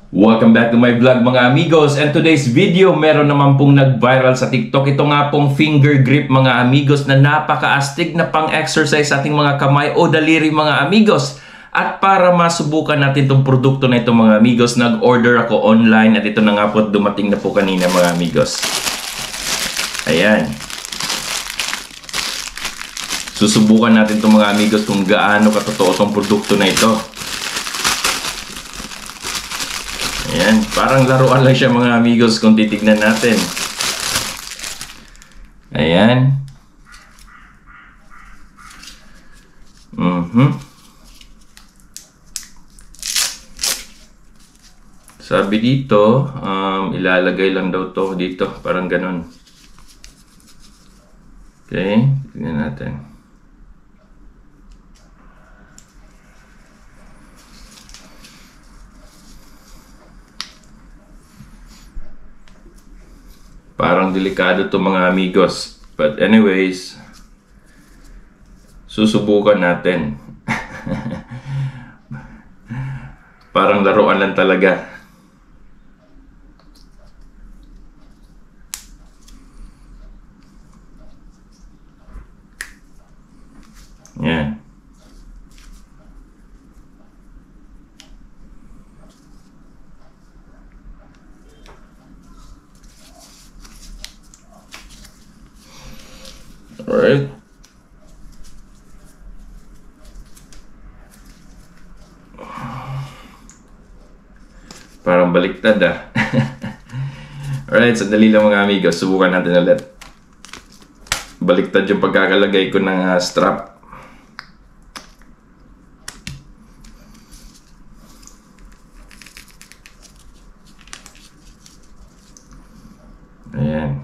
Welcome back to my vlog mga amigos, and today's video meron naman pong nag-viral sa TikTok. Ito nga pong finger grip mga amigos na napaka-astig na pang-exercise sa ating mga kamay o daliri mga amigos. At para masubukan natin itong produkto na ito mga amigos, nag-order ako online at ito na nga po dumating na po kanina mga amigos. Ayan. Susubukan natin itong mga amigos kung gaano katotoo itong produkto na ito. Ayan, parang laruan lang siya mga amigos kung titignan natin. Ayan. Sabi dito, ilalagay lang daw to dito, parang ganun. Okay, tignan natin. Parang delikado to mga amigos. But anyways, susubukan natin. Parang laruan lang talaga. Yan. Alright. Parang baliktad ah. Alright, sandali lang mga amigos. Subukan natin ulit. Baliktad yung pagkakalagay ko ng strap. Ayan.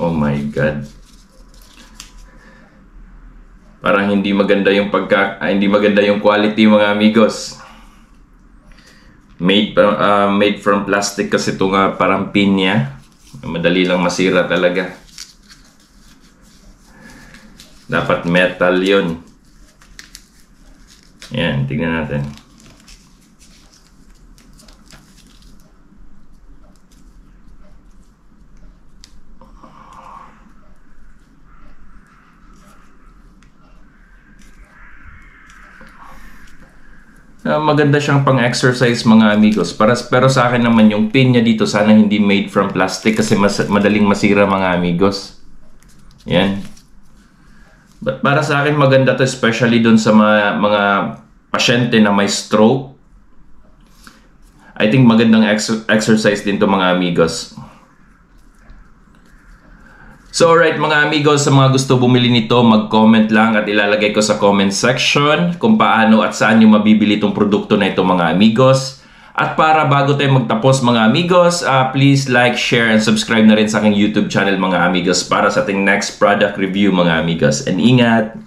Oh my God. Parang hindi maganda yung hindi maganda yung quality mga amigos. Made from plastic kasi ito nga parang pin niya. Madali lang masira talaga. Dapat metal yun. Yan, tignan natin. Maganda siyang pang-exercise mga amigos. Pero sa akin naman yung pin niya dito sana hindi made from plastic kasi madaling masira mga amigos. Yan. But para sa akin maganda to, especially dun sa mga pasyente na may stroke. I think magandang exercise din to mga amigos. So alright mga amigos, sa mga gusto bumili nito, mag-comment lang at ilalagay ko sa comment section kung paano at saan nyo mabibili itong produkto na ito mga amigos. At para bago tayo magtapos mga amigos, please like, share, and subscribe na rin sa aking YouTube channel mga amigos para sa ating next product review mga amigos. And ingat!